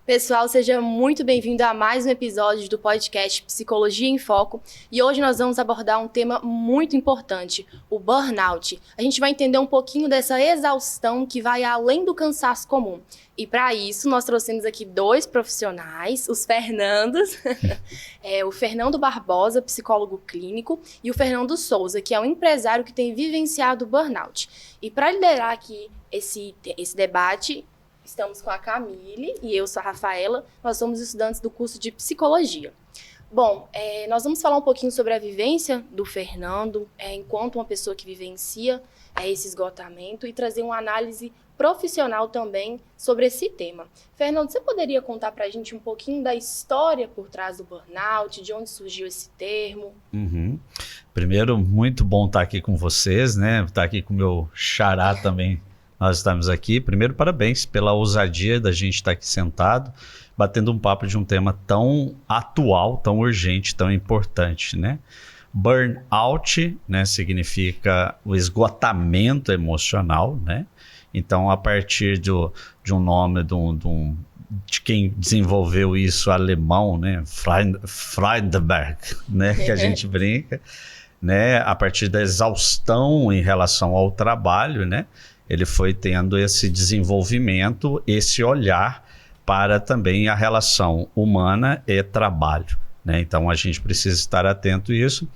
Pessoal, seja muito bem-vindo a mais um episódio do podcast Psicologia em Foco. E hoje nós vamos abordar um tema muito importante, o burnout. A gente vai entender um pouquinho dessa exaustão que vai além do cansaço comum. E para isso, nós trouxemos aqui dois profissionais, os Fernandos. O Fernando Barbosa, psicólogo clínico, e o Fernando Souza, que é um empresário que tem vivenciado o burnout. E para liderar aqui esse debate, estamos com a Camille e eu sou a Rafaela. Nós somos estudantes do curso de Psicologia. Bom, nós vamos falar um pouquinho sobre a vivência do Fernando, enquanto uma pessoa que vivencia esse esgotamento, e trazer uma análise profissional também sobre esse tema. Fernando, você poderia contar para a gente um pouquinho da história por trás do burnout, de onde surgiu esse termo? Primeiro, muito bom estar aqui com vocês, né? Estar aqui com o meu xará também. Nós estamos aqui. Primeiro, parabéns pela ousadia da gente estar aqui sentado, batendo um papo de um tema tão atual, tão urgente, tão importante, né? Burnout, né, significa o esgotamento emocional, né? Então, a partir de um nome de quem desenvolveu isso, alemão, né? Freudenberg, né? Que a gente brinca, né? A partir da exaustão em relação ao trabalho, né? Ele foi tendo esse desenvolvimento, esse olhar para também a relação humana e trabalho, né? Então a gente precisa estar atento a isso,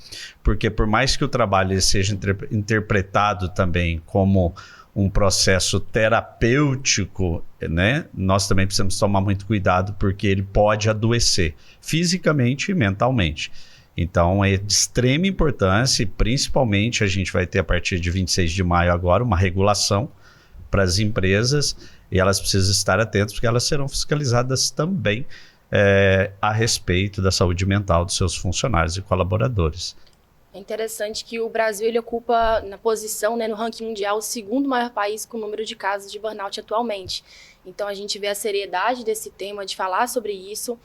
porque por mais que o trabalho seja interpretado também como um processo terapêutico, né? Nós também precisamos tomar muito cuidado, porque ele pode adoecer fisicamente e mentalmente. Então é de extrema importância, e principalmente a gente vai ter a partir de 26 de maio agora uma regulação para as empresas, e elas precisam estar atentas, porque elas serão fiscalizadas também a respeito da saúde mental dos seus funcionários e colaboradores. É interessante que o Brasil ele ocupa na posição, né, no ranking mundial, o segundo maior país com número de casos de burnout atualmente. Então a gente vê a seriedade desse tema, de falar sobre isso.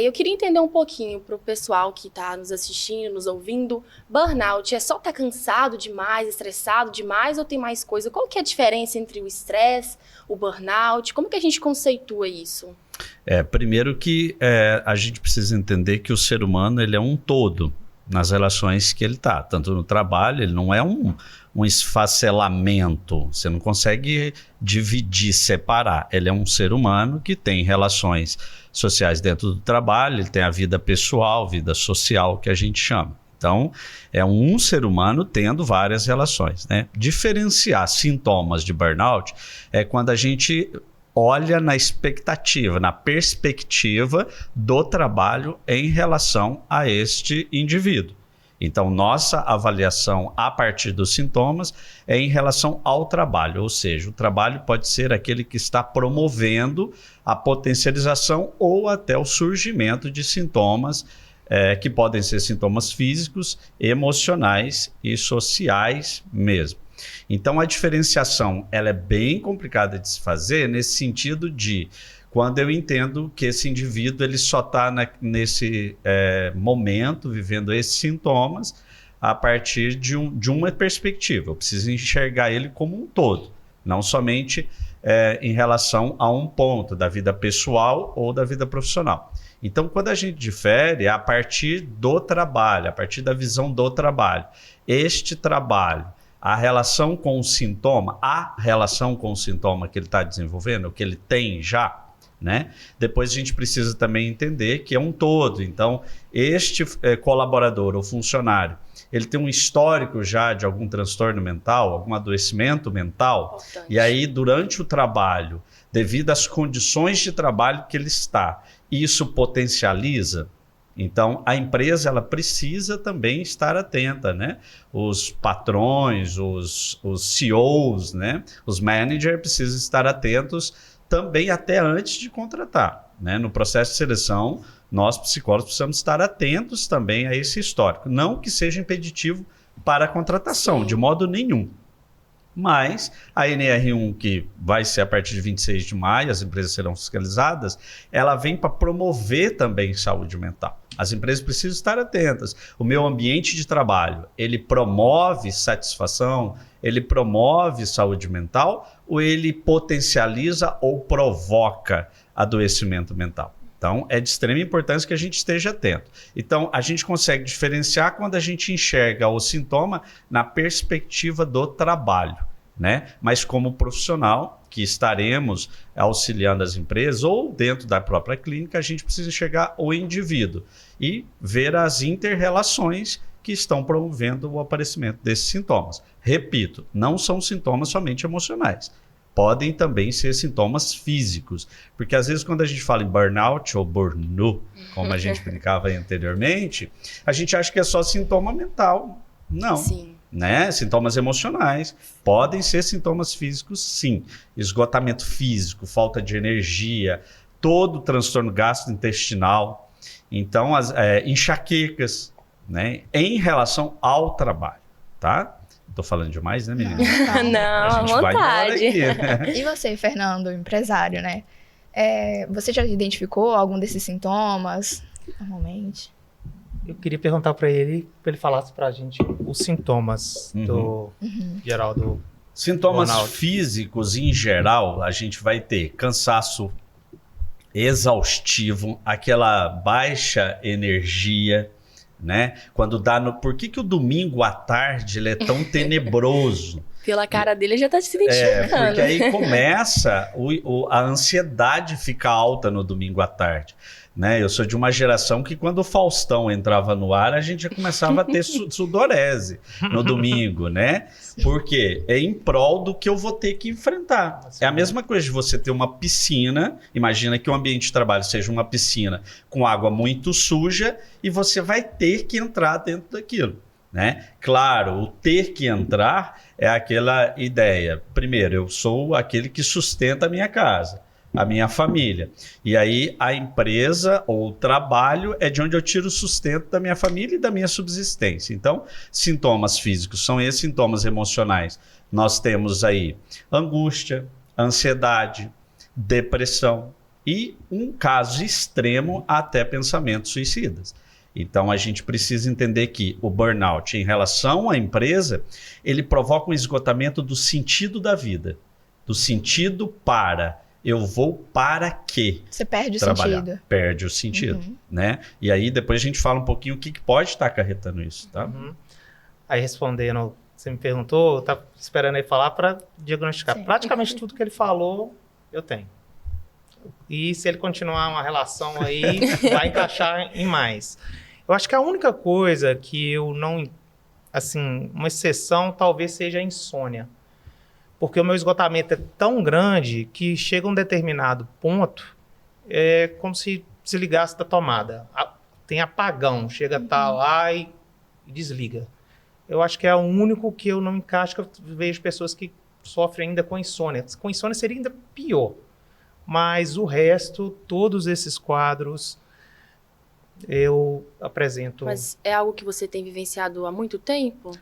Eu queria entender um pouquinho para o pessoal que está nos assistindo, nos ouvindo. Burnout é só estar cansado demais, estressado demais, ou tem mais coisa? Qual que é a diferença entre o estresse, o burnout? Como que a gente conceitua isso? Primeiro que a gente precisa entender que o ser humano ele é um todo nas relações que ele está, tanto no trabalho. Ele não é um esfacelamento, você não consegue dividir, separar. Ele é um ser humano que tem relações sociais dentro do trabalho, ele tem a vida pessoal, vida social, que a gente chama. Então, é um ser humano tendo várias relações, né? Diferenciar sintomas de burnout é quando a gente olha na expectativa, na perspectiva do trabalho em relação a este indivíduo. Então, nossa avaliação a partir dos sintomas é em relação ao trabalho, ou seja, o trabalho pode ser aquele que está promovendo a potencialização ou até o surgimento de sintomas, que podem ser sintomas físicos, emocionais e sociais mesmo. Então a diferenciação ela é bem complicada de se fazer, nesse sentido de quando eu entendo que esse indivíduo ele só está nesse momento vivendo esses sintomas a partir de uma perspectiva. Eu preciso enxergar ele como um todo, não somente em relação a um ponto da vida pessoal ou da vida profissional. Então, quando a gente difere, é a partir do trabalho, a partir da visão do trabalho. Este trabalho, a relação com o sintoma que ele está desenvolvendo, que ele tem já, né? Depois a gente precisa também entender que é um todo. Então, este colaborador ou funcionário, ele tem um histórico já de algum transtorno mental, algum adoecimento mental. Importante. E aí, durante o trabalho, devido às condições de trabalho que ele está, isso potencializa. Então, a empresa ela precisa também estar atenta, né? Os patrões, os CEOs, né? Os managers precisam estar atentos também até antes de contratar, né? No processo de seleção, nós psicólogos precisamos estar atentos também a esse histórico. Não que seja impeditivo para a contratação, de modo nenhum. Mas a NR1, que vai ser a partir de 26 de maio, as empresas serão fiscalizadas, ela vem para promover também saúde mental. As empresas precisam estar atentas. O meu ambiente de trabalho, ele promove satisfação, ele promove saúde mental ou ele potencializa ou provoca adoecimento mental? Então, é de extrema importância que a gente esteja atento. Então, a gente consegue diferenciar quando a gente enxerga o sintoma na perspectiva do trabalho, né? Mas como profissional que estaremos auxiliando as empresas ou dentro da própria clínica, a gente precisa chegar ao indivíduo e ver as inter-relações que estão promovendo o aparecimento desses sintomas. Repito, não são sintomas somente emocionais. Podem também ser sintomas físicos, porque às vezes quando a gente fala em burnout ou burnout, como a gente brincava anteriormente, a gente acha que é só sintoma mental. Não. Sim. Né? Sintomas emocionais. Podem ser sintomas físicos, sim. Esgotamento físico, falta de energia, todo transtorno gastrointestinal. Então, enxaquecas, né? Em relação ao trabalho, tá? Tô falando demais, né, menina? Não, à vontade. E você, Fernando, empresário, né? Você já identificou algum desses sintomas, normalmente? Eu queria perguntar para ele falasse para a gente os sintomas do geral do sintomas burnout. Físicos, em geral, a gente vai ter cansaço exaustivo, aquela baixa energia, né? Quando dá Por que o domingo à tarde ele é tão tenebroso? Pela cara dele já tá se identificando. Porque aí começa a ansiedade fica alta no domingo à tarde. Né? Eu sou de uma geração que quando o Faustão entrava no ar, a gente já começava a ter sudorese no domingo, né? Porque é em prol do que eu vou ter que enfrentar. É a mesma coisa de você ter uma piscina, imagina que o ambiente de trabalho seja uma piscina com água muito suja e você vai ter que entrar dentro daquilo. Né? Claro, o ter que entrar é aquela ideia. Primeiro, eu sou aquele que sustenta a minha casa, a minha família. E aí a empresa ou o trabalho é de onde eu tiro o sustento da minha família e da minha subsistência. Então, sintomas físicos são esses, sintomas emocionais. Nós temos aí angústia, ansiedade, depressão e, um caso extremo, até pensamentos suicidas. Então, a gente precisa entender que o burnout, em relação à empresa, ele provoca um esgotamento do sentido da vida, do sentido para... Eu vou para quê? Você perde trabalhar. o sentido. Perde o sentido, né? E aí depois a gente fala um pouquinho o que pode estar acarretando isso, tá? Aí respondendo, você me perguntou, eu estava esperando ele falar para diagnosticar. Sim. Praticamente tudo que ele falou, eu tenho. E se ele continuar uma relação aí, vai encaixar em mais. Eu acho que a única coisa que eu não... Assim, uma exceção talvez seja a insônia. Porque o meu esgotamento é tão grande que chega um determinado ponto, é como se desligasse da tomada. Tem apagão, chega a estar lá e desliga. Eu acho que é o único que eu não encaixo, que eu vejo pessoas que sofrem ainda com insônia. Com insônia seria ainda pior. Mas o resto, todos esses quadros, eu apresento... Mas é algo que você tem vivenciado há muito tempo?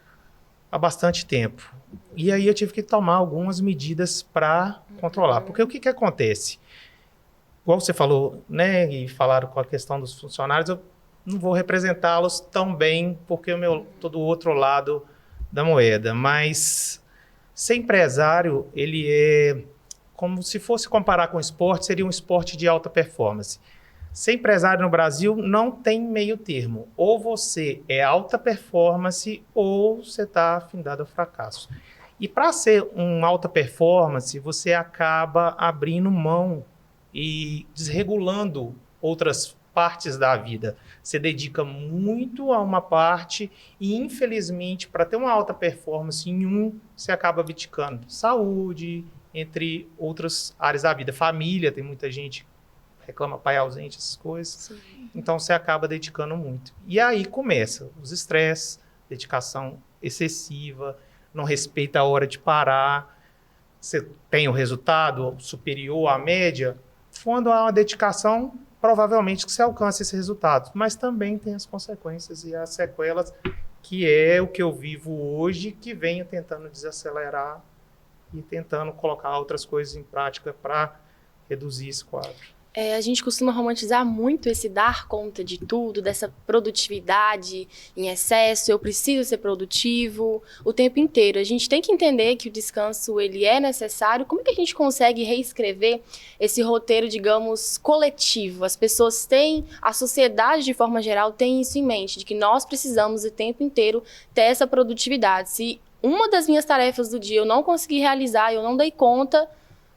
Há bastante tempo. E aí eu tive que tomar algumas medidas para controlar. Porque o que acontece? Igual você falou, né, e falaram com a questão dos funcionários, eu não vou representá-los tão bem, porque eu tô do outro lado da moeda. Mas ser empresário, ele é como se fosse comparar com esporte, seria um esporte de alta performance. Ser empresário no Brasil não tem meio termo. Ou você é alta performance ou você está afindado ao fracasso. E para ser um alta performance, você acaba abrindo mão e desregulando outras partes da vida. Você dedica muito a uma parte e, infelizmente, para ter uma alta performance em você acaba abdicando. Saúde, entre outras áreas da vida. Família, tem muita gente reclama pai ausente, essas coisas. Sim. Então, você acaba dedicando muito. E aí começa os estresses, dedicação excessiva, não respeita a hora de parar, você tem o resultado superior à média. Quando há uma dedicação, provavelmente que você alcança esse resultado. Mas também tem as consequências e as sequelas, que é o que eu vivo hoje, que venho tentando desacelerar e tentando colocar outras coisas em prática para reduzir esse quadro. A gente costuma romantizar muito esse dar conta de tudo, dessa produtividade em excesso, eu preciso ser produtivo o tempo inteiro. A gente tem que entender que o descanso ele é necessário. Como é que a gente consegue reescrever esse roteiro, digamos, coletivo? As pessoas têm, a sociedade de forma geral tem isso em mente, de que nós precisamos o tempo inteiro ter essa produtividade. Se uma das minhas tarefas do dia eu não consegui realizar, eu não dei conta,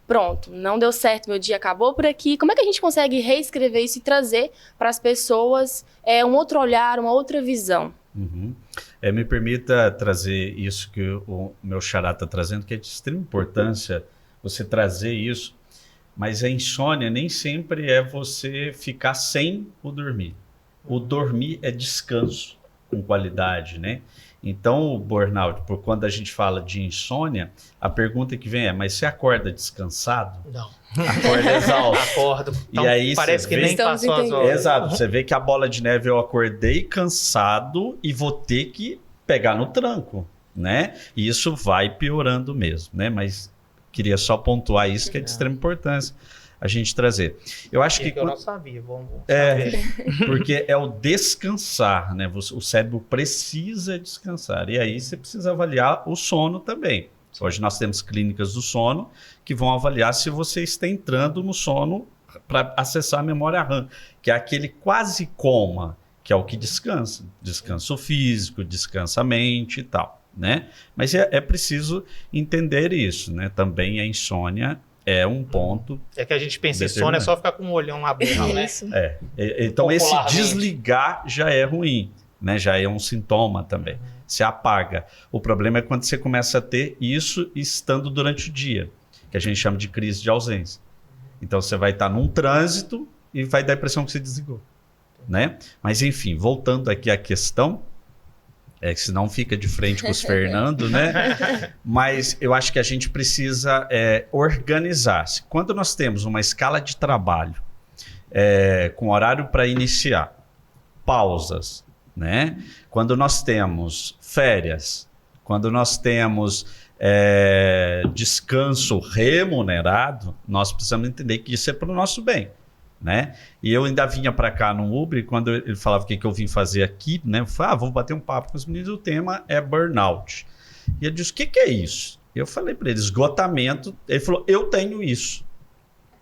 pronto, não deu certo, meu dia acabou por aqui. Como é que a gente consegue reescrever isso e trazer para as pessoas um outro olhar, uma outra visão? Uhum. Me permita trazer isso que o meu xará está trazendo, que é de extrema importância você trazer isso, mas a insônia nem sempre é você ficar sem o dormir. O dormir é descanso com qualidade, né? Então, o burnout, por quando a gente fala de insônia, a pergunta que vem mas você acorda descansado? Não. Acorda exausto. Acordo. Então, E aí parece que nem Estamos passou as entendendo. horas. Exato, você vê que a bola de neve eu acordei cansado e vou ter que pegar no tranco, né? E isso vai piorando mesmo, né? Mas queria só pontuar isso que é de extrema importância a gente trazer. Eu acho que eu não sabia, vamos saber. porque é o descansar, né? O cérebro precisa descansar. E aí você precisa avaliar o sono também. Hoje nós temos clínicas do sono que vão avaliar se você está entrando no sono para acessar a memória RAM, que é aquele quase coma, que é o que descansa. Descanso físico, descansa a mente e tal, né? Mas é preciso entender isso, né? Também a insônia é um ponto. É que a gente pensa em sono, é só ficar com um olhão aberto, né? Isso. Então esse Popularmente. desligar já é ruim, né? Já é um sintoma também. Se apaga. O problema é quando você começa a ter isso estando durante o dia, que a gente chama de crise de ausência. Então você vai estar num trânsito e vai dar a impressão que você desligou, né? Mas enfim, voltando aqui à questão, que senão fica de frente com os Fernando, né? Mas eu acho que a gente precisa organizar-se. Quando nós temos uma escala de trabalho com horário para iniciar, pausas, né? Quando nós temos férias, quando nós temos descanso remunerado, nós precisamos entender que isso é para o nosso bem, né? E eu ainda vinha para cá no Uber e quando ele falava o que eu vim fazer aqui, né? Eu falei, vou bater um papo com os meninos, o tema é burnout. E ele disse, o que é isso? Eu falei para ele, esgotamento. Ele falou, eu tenho isso.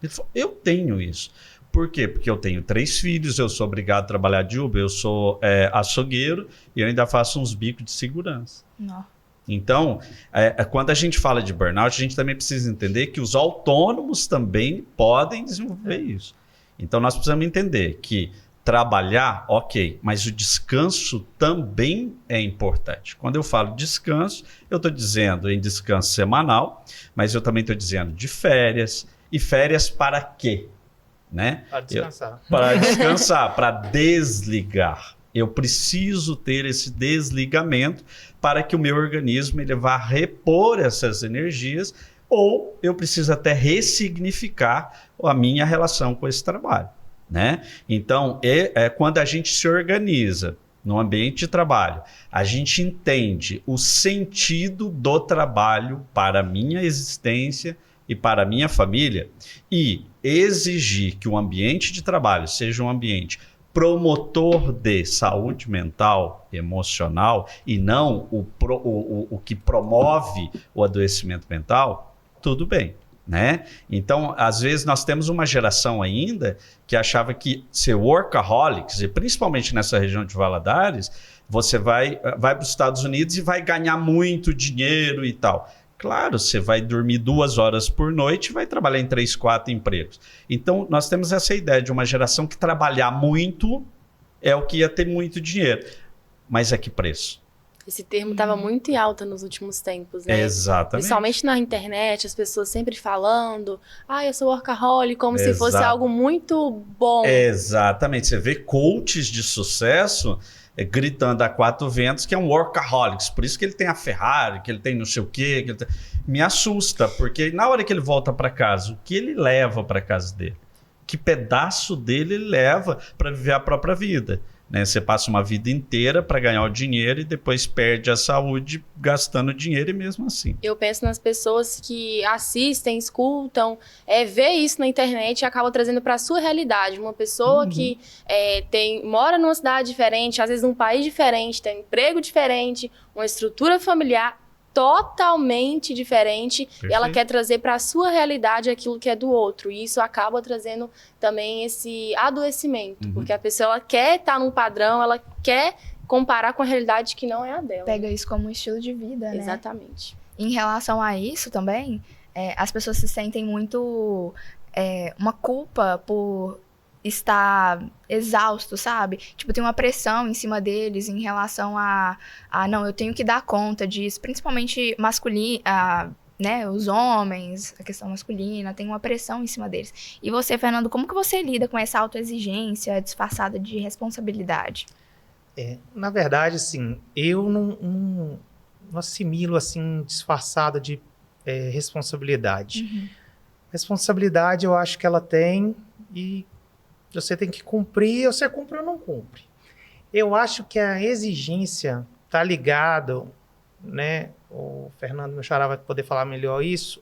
Ele falou, eu tenho isso. Por quê? Porque eu tenho 3 filhos, eu sou obrigado a trabalhar de Uber, eu sou açougueiro e eu ainda faço uns bicos de segurança. Não. Então, quando a gente fala de burnout, a gente também precisa entender que os autônomos também podem desenvolver isso. Então, nós precisamos entender que trabalhar, ok, mas o descanso também é importante. Quando eu falo descanso, eu estou dizendo em descanso semanal, mas eu também estou dizendo de férias. E férias para quê? Né? Para descansar. Para descansar, para desligar. Eu preciso ter esse desligamento para que o meu organismo ele vá repor essas energias, ou eu preciso até ressignificar a minha relação com esse trabalho, né? Então, quando a gente se organiza no ambiente de trabalho, a gente entende o sentido do trabalho para a minha existência e para a minha família, e exigir que o ambiente de trabalho seja um ambiente promotor de saúde mental, emocional, e não o que promove o adoecimento mental, tudo bem, né? Então, às vezes, nós temos uma geração ainda que achava que ser workaholics, e principalmente nessa região de Valadares, você vai para os Estados Unidos e vai ganhar muito dinheiro e tal. Claro, você vai dormir 2 horas por noite e vai trabalhar em 3, 4 empregos. Então, nós temos essa ideia de uma geração que trabalhar muito é o que ia ter muito dinheiro. Mas a que preço? Esse termo estava muito em alta nos últimos tempos, né? Exatamente. Principalmente na internet, as pessoas sempre falando, eu sou workaholic, como se fosse algo muito bom. Exatamente. Você vê coaches de sucesso gritando a 4 ventos que é um workaholic. Por isso que ele tem a Ferrari, que ele tem não sei o quê. Me assusta, porque na hora que ele volta para casa, o que ele leva para casa dele? Que pedaço dele ele leva para viver a própria vida? né? Você passa uma vida inteira para ganhar o dinheiro e depois perde a saúde gastando dinheiro e mesmo assim. Eu penso nas pessoas que assistem, escutam, vê isso na internet e acabam trazendo para a sua realidade. Uma pessoa que mora numa cidade diferente, às vezes num país diferente, tem um emprego diferente, uma estrutura familiar totalmente diferente. Perfeito. E ela quer trazer para a sua realidade aquilo que é do outro. E isso acaba trazendo também esse adoecimento, porque a pessoa ela quer estar num padrão, ela quer comparar com a realidade que não é a dela. Pega isso como um estilo de vida, né? Exatamente. Em relação a isso também, as pessoas se sentem muito uma culpa por estar exausto, sabe? Tipo, tem uma pressão em cima deles em relação não, eu tenho que dar conta disso, principalmente masculina, né, os homens, a questão masculina, tem uma pressão em cima deles. E você, Fernando, como que você lida com essa autoexigência disfarçada de responsabilidade? Na verdade, assim, eu não assimilo, assim, disfarçada de responsabilidade. Responsabilidade, eu acho que ela tem e você tem que cumprir, ou você cumpre ou não cumpre. Eu acho que a exigência está ligada, né, o Fernando, meu xará, vai poder falar melhor isso,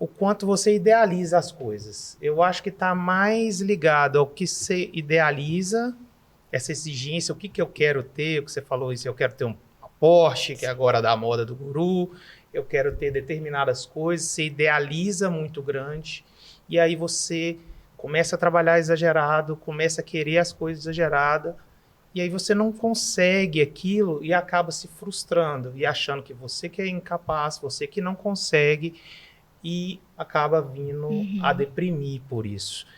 o quanto você idealiza as coisas. Eu acho que está mais ligado ao que você idealiza, essa exigência, o que eu quero ter, o que você falou isso, eu quero ter uma Porsche, que é agora da moda do guru, eu quero ter determinadas coisas, você idealiza muito grande, e aí você começa a trabalhar exagerado, começa a querer as coisas exageradas, e aí você não consegue aquilo e acaba se frustrando e achando que você que é incapaz, você que não consegue, e acaba vindo a deprimir por isso.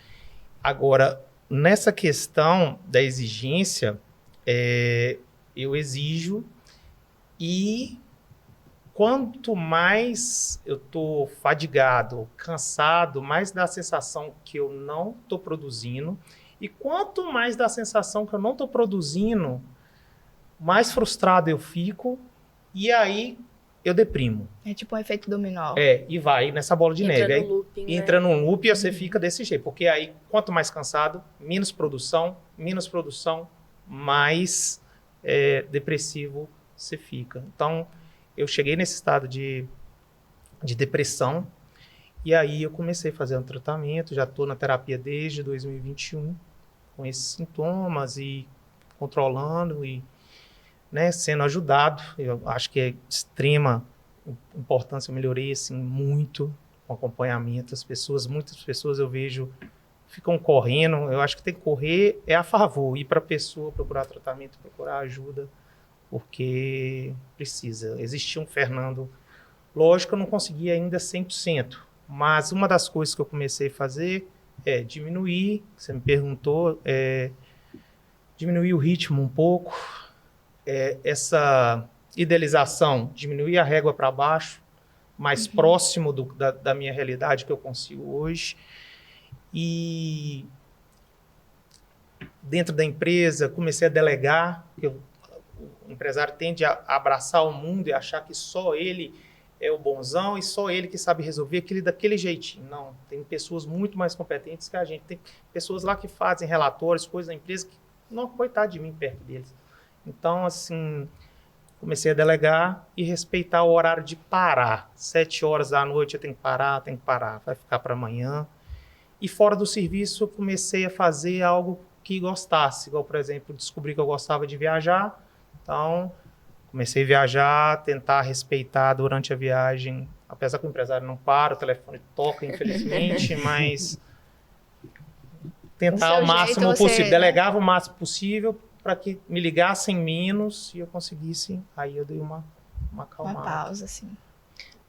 Agora, nessa questão da exigência, eu exijo, e quanto mais eu estou fadigado, cansado, mais dá a sensação que eu não estou produzindo. E quanto mais dá a sensação que eu não estou produzindo, mais frustrado eu fico. E aí eu deprimo. É tipo um efeito dominó. E vai nessa bola de neve. Entra no looping, entra num loop e você fica desse jeito. Porque aí, quanto mais cansado, menos produção, mais depressivo você fica. Então, eu cheguei nesse estado de depressão, e aí eu comecei a fazer um tratamento, já estou na terapia desde 2021, com esses sintomas e controlando e, né, sendo ajudado. Eu acho que é de extrema importância, eu melhorei assim, muito com acompanhamento. Muitas pessoas eu vejo ficam correndo, eu acho que tem que correr a favor, ir para a pessoa, procurar tratamento, procurar ajuda, porque precisa. Existia um Fernando, lógico que eu não conseguia ainda 100%, mas uma das coisas que eu comecei a fazer é diminuir, você me perguntou, diminuir o ritmo um pouco, essa idealização, diminuir a régua para baixo, mais próximo da minha realidade que eu consigo hoje. E dentro da empresa, comecei a delegar, porque o empresário tende a abraçar o mundo e achar que só ele é o bonzão e só ele que sabe resolver aquilo daquele jeitinho. Não, tem pessoas muito mais competentes que a gente. Tem pessoas lá que fazem relatórios, coisas da empresa que, não, coitado de mim perto deles. Então, assim, comecei a delegar e respeitar o horário de parar. 7 horas da noite eu tenho que parar, vai ficar para amanhã. E fora do serviço eu comecei a fazer algo que gostasse, igual, por exemplo, descobri que eu gostava de viajar, então comecei a viajar, tentar respeitar durante a viagem, apesar que o empresário não para, o telefone toca, infelizmente, mas tentar o máximo possível, delegava o máximo possível para que me ligassem menos e eu conseguisse, aí eu dei uma acalmada. Uma pausa, assim.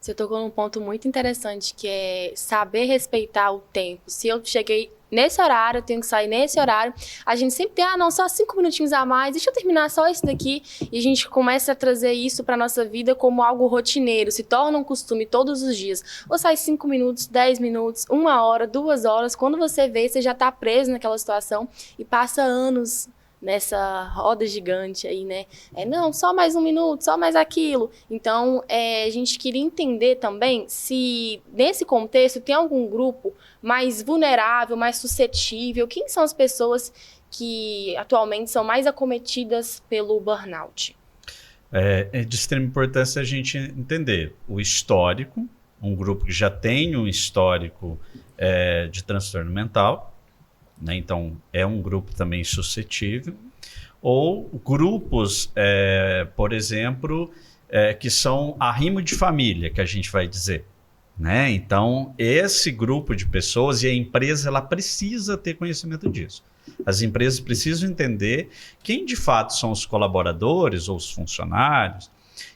Você tocou num ponto muito interessante, que é saber respeitar o tempo. Se eu cheguei nesse horário, eu tenho que sair nesse horário. A gente sempre tem, não, só 5 minutinhos a mais, deixa eu terminar só isso daqui. E a gente começa a trazer isso para nossa vida como algo rotineiro, se torna um costume todos os dias. Ou sai 5 minutos, 10 minutos, 1 hora, 2 horas. Quando você vê, você já está preso naquela situação e passa anos nessa roda gigante aí, né? Não, só mais 1 minuto, só mais aquilo. Então, a gente queria entender também se, nesse contexto, tem algum grupo mais vulnerável, mais suscetível. Quem são as pessoas que atualmente são mais acometidas pelo burnout? É de extrema importância a gente entender o histórico, um grupo que já tem um histórico de transtorno mental, né? Então é um grupo também suscetível, ou grupos, por exemplo, que são arrimo de família, que a gente vai dizer, né? Então esse grupo de pessoas, e a empresa ela precisa ter conhecimento disso. As empresas precisam entender quem de fato são os colaboradores ou os funcionários,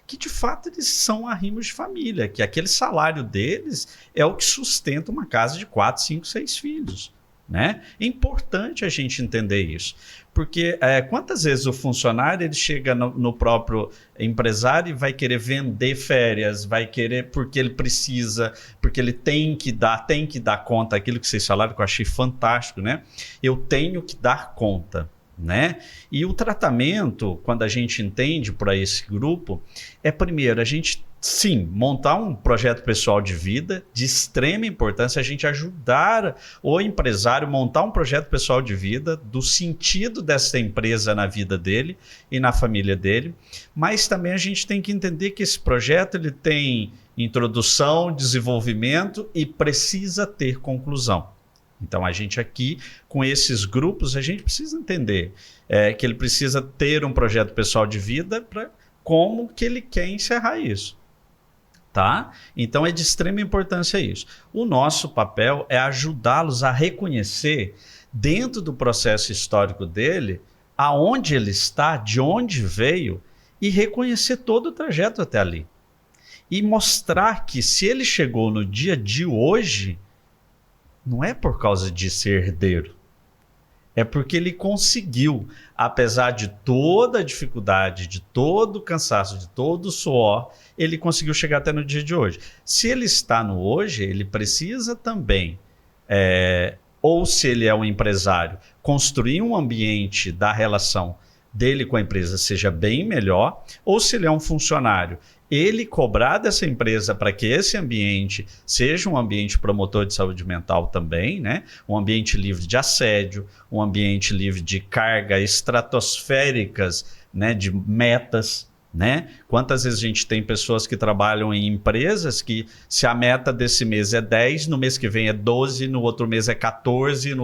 que de fato eles são arrimos de família, que aquele salário deles é o que sustenta uma casa de 4, 5, 6 filhos, né? É importante a gente entender isso, porque quantas vezes o funcionário ele chega no próprio empresário e vai querer vender férias, vai querer porque ele precisa, porque ele tem que dar conta, aquilo que vocês falaram que eu achei fantástico, né? Eu tenho que dar conta, né? E o tratamento, quando a gente entende para esse grupo, primeiro a gente sim, montar um projeto pessoal de vida, de extrema importância a gente ajudar o empresário a montar um projeto pessoal de vida, do sentido dessa empresa na vida dele e na família dele, mas também a gente tem que entender que esse projeto ele tem introdução, desenvolvimento e precisa ter conclusão. Então a gente aqui, com esses grupos, a gente precisa entender que ele precisa ter um projeto pessoal de vida para como que ele quer encerrar isso. Tá? Então é de extrema importância isso. O nosso papel é ajudá-los a reconhecer dentro do processo histórico dele aonde ele está, de onde veio e reconhecer todo o trajeto até ali. E mostrar que se ele chegou no dia de hoje, não é por causa de ser herdeiro. É porque ele conseguiu, apesar de toda a dificuldade, de todo o cansaço, de todo o suor, ele conseguiu chegar até no dia de hoje. Se ele está no hoje, ele precisa também, ou se ele é um empresário, construir um ambiente da relação dele com a empresa seja bem melhor, ou se ele é um funcionário, ele cobrar dessa empresa para que esse ambiente seja um ambiente promotor de saúde mental também, né? Um ambiente livre de assédio, um ambiente livre de carga estratosféricas, né? De metas, né? Quantas vezes a gente tem pessoas que trabalham em empresas que se a meta desse mês é 10, no mês que vem é 12, no outro mês é 14,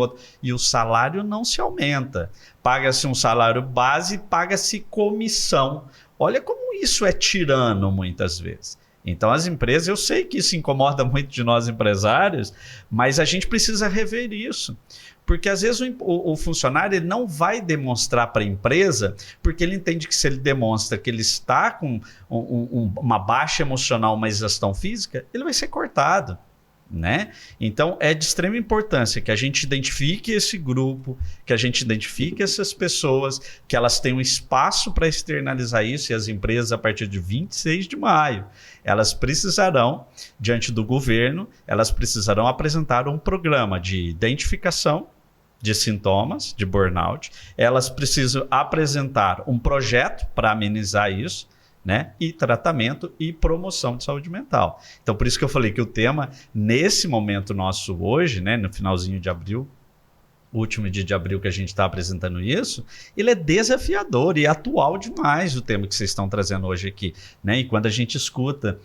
e o salário não se aumenta. Paga-se um salário base, paga-se comissão. Olha como isso é tirano muitas vezes. Então as empresas, eu sei que isso incomoda muito de nós empresários, mas a gente precisa rever isso. Porque às vezes o funcionário ele não vai demonstrar para a empresa, porque ele entende que se ele demonstra que ele está com uma baixa emocional, uma exaustão física, ele vai ser cortado. Né? Então é de extrema importância que a gente identifique esse grupo, que a gente identifique essas pessoas, que elas tenham espaço para externalizar isso, e as empresas a partir de 26 de maio, elas precisarão, diante do governo, elas precisarão apresentar um programa de identificação de sintomas de burnout, elas precisam apresentar um projeto para amenizar isso, né? E tratamento e promoção de saúde mental. Então, por isso que eu falei que o tema, nesse momento nosso hoje, né, no finalzinho de abril, o último dia de abril que a gente está apresentando isso, ele é desafiador e atual demais o tema que vocês estão trazendo hoje aqui, né? E quando a gente escuta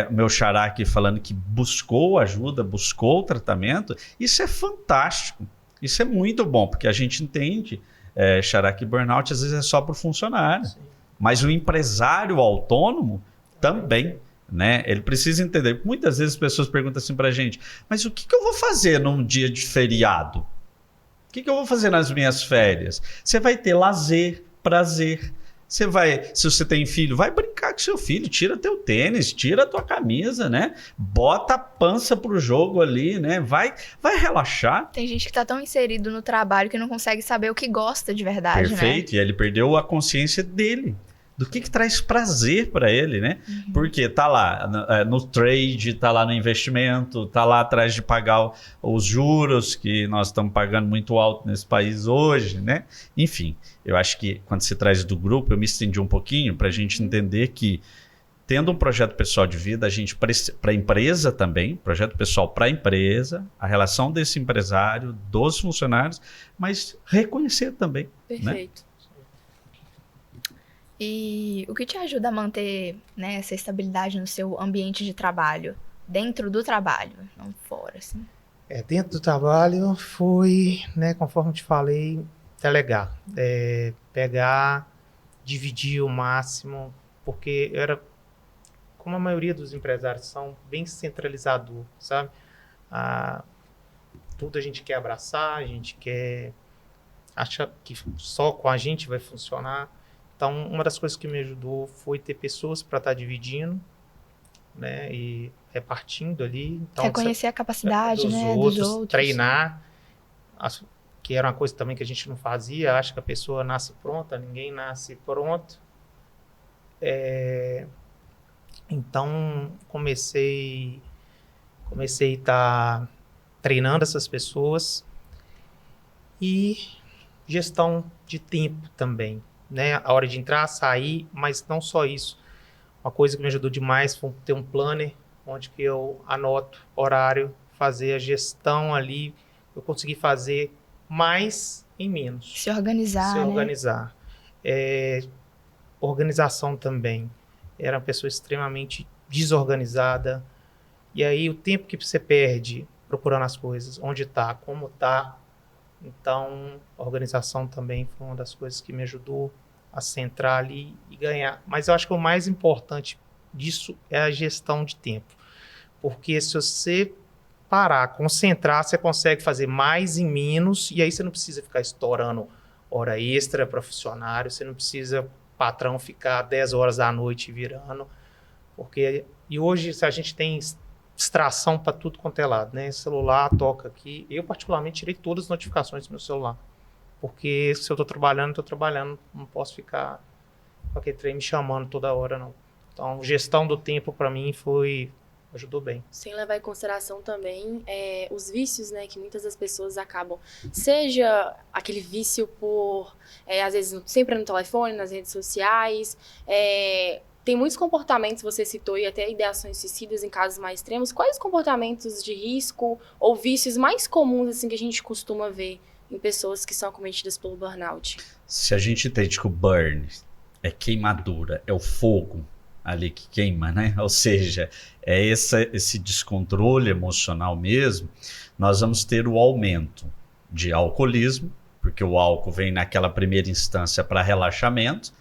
o meu xará aqui falando que buscou ajuda, buscou o tratamento, isso é fantástico. Isso é muito bom, porque a gente entende, xará, que burnout às vezes é só para o funcionário. Sim. Mas o empresário autônomo também, né? Ele precisa entender. Muitas vezes as pessoas perguntam assim para a gente, mas o que eu vou fazer num dia de feriado? O que eu vou fazer nas minhas férias? Você vai ter lazer, prazer. Você vai, se você tem filho, vai brincar com seu filho, tira teu tênis, tira tua camisa, né? Bota a pança pro jogo ali, né? Vai relaxar. Tem gente que tá tão inserido no trabalho que não consegue saber o que gosta de verdade, perfeito, né? E ele perdeu a consciência dele. Do que traz prazer para ele, né? Uhum. Porque tá lá no trade, tá lá no investimento, tá lá atrás de pagar os juros que nós estamos pagando muito alto nesse país hoje, né? Enfim, eu acho que quando se traz do grupo, eu me estendi um pouquinho para a gente entender que tendo um projeto pessoal de vida, a gente, para a empresa também, projeto pessoal para a empresa, a relação desse empresário, dos funcionários, mas reconhecer também. Perfeito. Né? E o que te ajuda a manter, né, essa estabilidade no seu ambiente de trabalho? Dentro do trabalho, não fora, assim. Dentro do trabalho foi, né, conforme te falei, delegar. Pegar, dividir o máximo, porque como a maioria dos empresários são bem centralizador, sabe? Tudo a gente quer abraçar, a gente acha que só com a gente vai funcionar. Então, uma das coisas que me ajudou foi ter pessoas para estar dividindo, né, e repartindo ali. Então, reconhecer a capacidade, dos né, outros, dos outros. treinar, que era uma coisa também que a gente não fazia. Acho que a pessoa nasce pronta, ninguém nasce pronto. Então, comecei a estar treinando essas pessoas e gestão de tempo também, né? A hora de entrar, sair, mas não só isso. Uma coisa que me ajudou demais foi ter um planner, onde que eu anoto horário, fazer a gestão ali, eu consegui fazer mais em menos. Se organizar, né? Organizar. Organização também. Era uma pessoa extremamente desorganizada. E aí o tempo que você perde procurando as coisas, onde está, como está. Então, a organização também foi uma das coisas que me ajudou a centrar ali e ganhar. Mas eu acho que o mais importante disso é a gestão de tempo. Porque se você parar, concentrar, você consegue fazer mais e menos, e aí você não precisa ficar estourando hora extra para funcionário, você não precisa, patrão, ficar 10 horas da noite virando. E hoje a gente tem distração para tudo quanto é lado, né? Celular toca aqui. Eu, particularmente, tirei todas as notificações do meu celular. Porque se eu estou trabalhando, não posso ficar com aquele trem me chamando toda hora, não. Então, gestão do tempo, para mim, ajudou bem. Sem levar em consideração também os vícios, né, que muitas das pessoas acabam. Seja aquele vício por, às vezes, sempre no telefone, nas redes sociais. Tem muitos comportamentos, você citou, e até ideações suicidas em casos mais extremos. Quais os comportamentos de risco ou vícios mais comuns assim, que a gente costuma ver em pessoas que são acometidas pelo burnout? Se a gente entende que o burn é queimadura, é o fogo ali que queima, né? Ou seja, é esse descontrole emocional mesmo, nós vamos ter o aumento de alcoolismo, porque o álcool vem naquela primeira instância para relaxamento.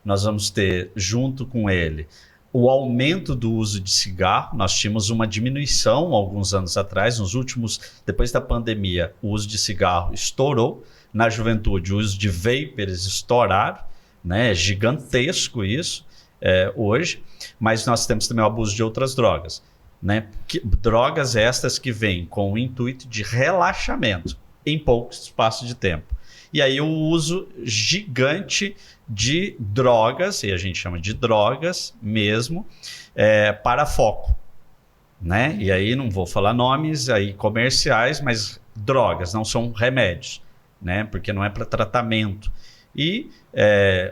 Nós vamos ter, junto com ele, o aumento do uso de cigarro. Nós tínhamos uma diminuição alguns anos atrás, depois da pandemia, o uso de cigarro estourou. Na juventude, o uso de vapers estouraram, né? É gigantesco isso hoje, mas nós temos também o abuso de outras drogas, né? Drogas estas que vêm com o intuito de relaxamento em pouco espaço de tempo. E aí o uso gigante de drogas, e a gente chama de drogas mesmo, para foco, né? E aí não vou falar nomes aí comerciais, mas drogas, não são remédios, né? Porque não é para tratamento. E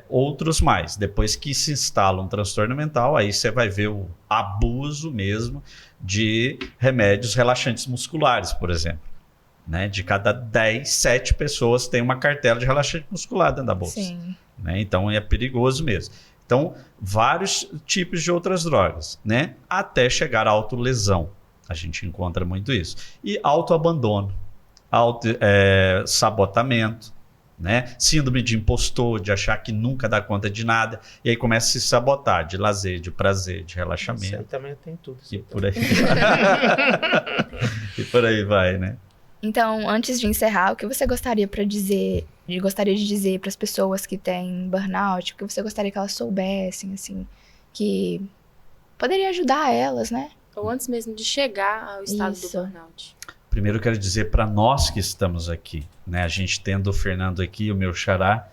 outros mais. Depois que se instala um transtorno mental, aí você vai ver o abuso mesmo de remédios relaxantes musculares, por exemplo. Né? De cada 10, 7 pessoas tem uma cartela de relaxante muscular dentro da bolsa. Sim. Né? Então é perigoso mesmo. Então, vários tipos de outras drogas, né? Até chegar à autolesão. A gente encontra muito isso. E autoabandono, sabotamento, né? Síndrome de impostor, de achar que nunca dá conta de nada, e aí começa a se sabotar de lazer, de prazer, de relaxamento. Isso aí também tem tudo. E por aí e por aí vai, né? Então, antes de encerrar, o que você gostaria de dizer para as pessoas que têm burnout, o que você gostaria que elas soubessem, assim, que poderia ajudar elas, né? Ou antes mesmo de chegar ao estado do burnout. Primeiro eu quero dizer para nós que estamos aqui, né? A gente tendo o Fernando aqui, o meu xará,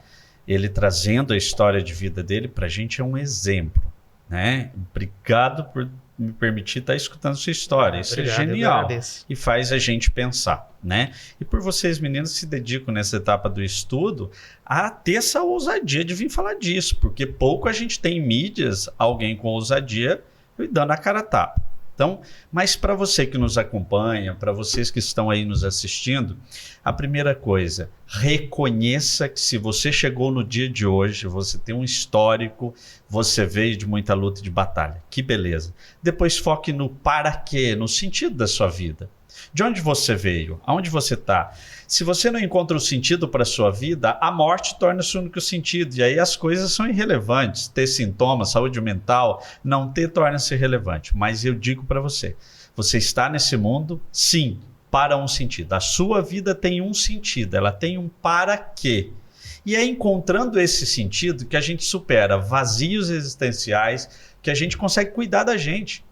ele trazendo a história de vida dele, para a gente é um exemplo, né? Obrigado por me permitir estar escutando sua história. Isso Obrigado, é eu genial agradeço. e faz a gente pensar, né? E por vocês, meninos, se dedicam nessa etapa do estudo a ter essa ousadia de vir falar disso, porque pouco a gente tem em mídias alguém com ousadia e dando a cara a tapa. Então, mas para você que nos acompanha, para vocês que estão aí nos assistindo, a primeira coisa, reconheça que se você chegou no dia de hoje, você tem um histórico, você veio de muita luta e de batalha. Que beleza. Depois foque no para quê, no sentido da sua vida. De onde você veio? Aonde você está? Se você não encontra o sentido para a sua vida, a morte torna-se o único sentido. E aí as coisas são irrelevantes. Ter sintomas, saúde mental, não ter torna-se irrelevante. Mas eu digo para você, você está nesse mundo, sim, para um sentido. A sua vida tem um sentido, ela tem um para quê. E é encontrando esse sentido que a gente supera vazios existenciais, que a gente consegue cuidar da gente.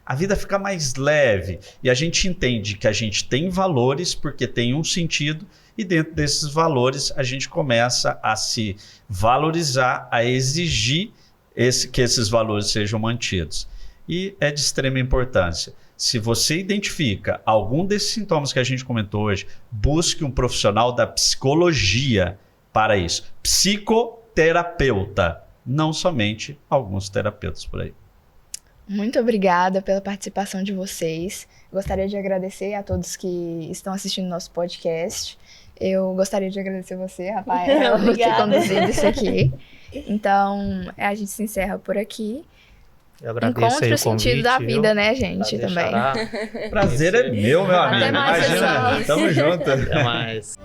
A vida fica mais leve e a gente entende que a gente tem valores porque tem um sentido e dentro desses valores a gente começa a se valorizar, a exigir que esses valores sejam mantidos. E é de extrema importância. Se você identifica algum desses sintomas que a gente comentou hoje, busque um profissional da psicologia para isso. Psicoterapeuta, não somente alguns terapeutas por aí. Muito obrigada pela participação de vocês. Gostaria de agradecer a todos que estão assistindo nosso podcast. Eu gostaria de agradecer você, Rafael, por ter conduzido isso aqui. Então, a gente se encerra por aqui. Eu agradeço Encontre aí o sentido da vida, né, gente, também. Prazer é meu, meu amigo. Até mais, Imagina, pessoal. tamo junto. Até mais.